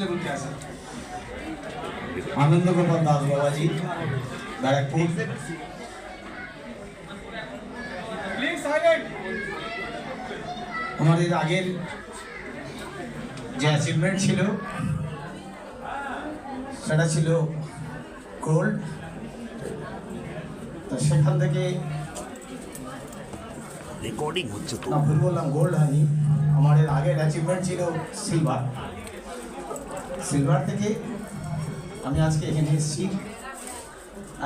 চেষ্টা করতে আসে। আনন্দ গোপাল দাস বাবাজি ব্যারাকপুর। আমাদের আগের যে অ্যাচিভমেন্ট ছিল সেটা ছিল গোল্ড। তো সেখান থেকে রেকর্ডিং হচ্ছে তো, না ভুল বললাম, গোল্ড হয়নি, আমাদের আগের অ্যাচিভমেন্ট ছিল সিলভার। সিলভার থেকে আমি আজকে এখানে এসেছি।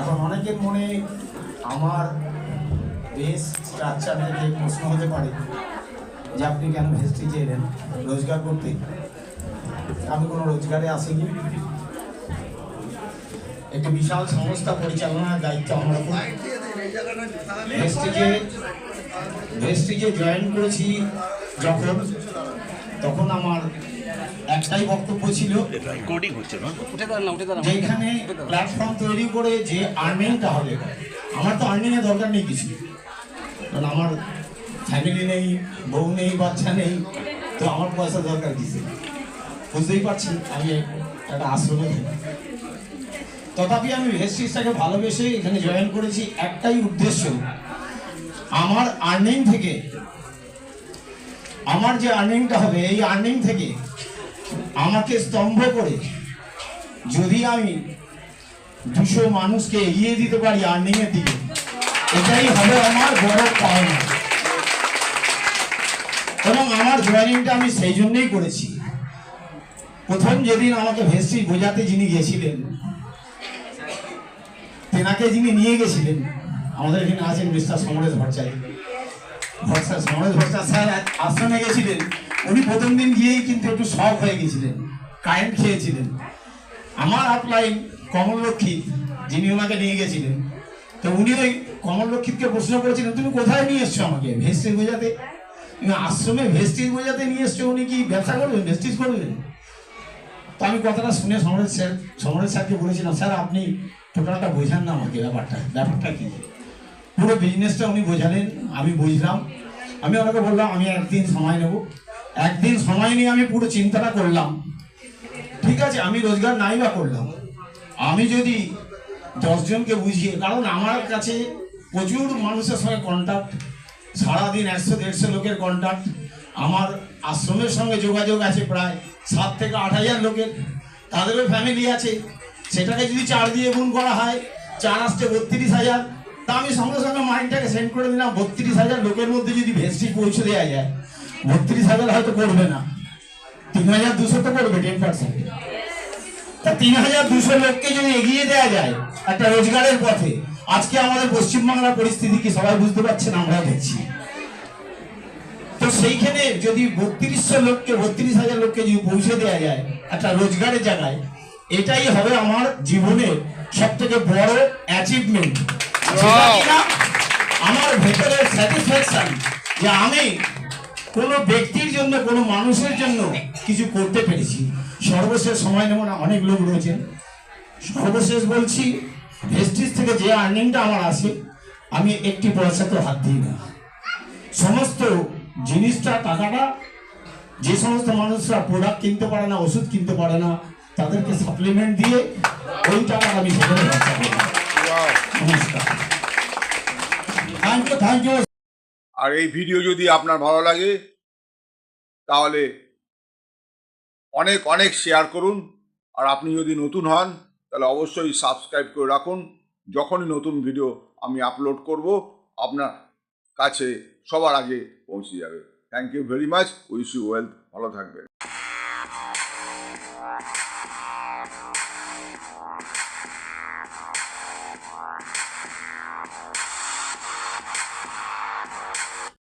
এখন অনেকের মনে আমার বেস স্ট্রাকচার থেকে প্রশ্ন হতে পারে যে আপনি কেন ভেস্টিজে এলেন রোজগার করতে। আমি কোনো রোজগারে আসিনি, একটি বিশাল সংস্থা পরিচালনার দায়িত্ব আমরা ভেস্টিজে জয়েন করেছি যখন, তখন আমার একটাই বক্তব্য ছিল রেকর্ডিং হচ্ছে না, যে এখানে প্ল্যাটফর্ম তৈরি করে যে আর্নিংটা হবে। আমার তো আর্নিংয়ের দরকার নেই কিছু, কারণ আমার ফ্যামিলি নেই, বউ নেই, বাচ্চা নেই, তো আমার পয়সা দরকার কিছু। বুঝতেই পারছি আমি একটা আশ্রমে থাকি। তথাপি আমি ভেস্টিজটাকে ভালোবেসে এখানে জয়েন করেছি একটাই উদ্দেশ্য, আমার আর্নিং থেকে, আমার যে আর্নিংটা হবে এই আর্নিং থেকে আমাকে স্তম্ভ করে যদি আমি 200 মানুষকে এগিয়ে দিতে পারি আর্নিংয়ের দিকে, এটাই হবে আমার বড় পাওনা। এবং আমার জয়েনিংটা আমি সেই জন্যই করেছি। প্রথম যেদিন আমাকে ভেস্টিজ বোঝাতে যিনি গেছিলেন, তেনাকে যিনি নিয়ে গেছিলেন, আমাদের এখানে আছেন মিস্টার সমরেশ ভট্টাচার্য, সমরেশ ভট্টাচার্য স্যার আশ্রমে গেছিলেন। উনি প্রথম দিন গিয়েই কিন্তু একটু শক হয়ে গেছিলেন, কারেন্ট খেয়েছিলেন। আমার আপলাইন কমলরক্ষিত যিনি ওনাকে নিয়ে গেছিলেন, তো উনি ওই কমলরক্ষিতকে প্রশ্ন করেছিলেন তুমি কোথায় নিয়ে এসছো আমাকে ভেস্টিজ বোঝাতে, আশ্রমে ভেস্টিজ বোঝাতে নিয়ে এসছো, উনি কি ব্যবসা করবেন, ভেস্টিজ করবেন? তো আমি কথাটা শুনে সমরেশ স্যারকে বলেছিলাম, স্যার আপনি টোটালটা বোঝান না আমাকে, ব্যাপারটা কি। পুরো বিজনেসটা উনি বোঝালেন, আমি বুঝলাম। আমি ওনাকে বললাম আমি একদিন সময় নেব। একদিন সময় নিয়ে আমি পুরো চিন্তাটা করলাম, ঠিক আছে আমি রোজগার নাই বা করলাম, আমি যদি 10 জনকে বুঝিয়ে, কারণ আমার কাছে প্রচুর মানুষের সঙ্গে কন্ট্যাক্ট, সারাদিন 100-150 লোকের কন্ট্যাক্ট, আমার আশ্রমের সঙ্গে যোগাযোগ আছে প্রায় 7 থেকে 8 হাজার লোকের, তাদেরও ফ্যামিলি আছে। সেটাকে যদি 4 দিয়ে গুণ করা হয়, 4 আসছে 32,000। তা আমি সঙ্গে সঙ্গে মাইন্ডটাকে সেন্ড করে দিলাম, 32,000 লোকের মধ্যে যদি ভেস্টিজ পৌঁছে দেওয়া যায়, 32,000 হয়তো করবে না, 3,200 তো করবে 10%। তা 3,200 লোককে যদি এগিয়ে দেওয়া যায় একটা রোজগারের পথে, আজকে আমাদের পশ্চিমবাংলার পরিস্থিতি কি সবাই বুঝতে পারছেন, আমরা দেখছি। তো সেইখানে যদি 32,000 লোককে যদি পৌঁছে দেওয়া যায় একটা রোজগারের জায়গায়, এটাই হবে আমার জীবনের সব থেকে বড় অ্যাচিভমেন্ট। আমার ভেতরের স্যাটিসফ্যাকশন যে আমি কোনো ব্যক্তির জন্য, কোনো মানুষের জন্য কিছু করতে পেরেছি। সর্বশেষ সময় নেব না, অনেক লোক রয়েছেন, সর্বশেষ বলছি, ভেস্টিজ থেকে যে আর্নিংটা আমার আসে, আমি একটি পয়সা তো হাত দিই না। সমস্ত জিনিসটা, টাকাটা যে সমস্ত মানুষরা প্রোডাক্ট কিনতে পারে না, ওষুধ কিনতে পারে না, তাদেরকে সাপ্লিমেন্ট দিয়ে ওই টাকা আমি সেখানে খরচা করি। নমস্কার, থ্যাংক ইউ। আর এই ভিডিও যদি আপনার ভালো লাগে তাহলে অনেক অনেক শেয়ার করুন। আর আপনি যদি নতুন হন তাহলে অবশ্যই সাবস্ক্রাইব করে রাখুন। যখনই নতুন ভিডিও আমি আপলোড করব আপনার কাছে সবার আগে পৌঁছে যাবে। Thank you very much, wish you wealth, ভালো থাকবেন।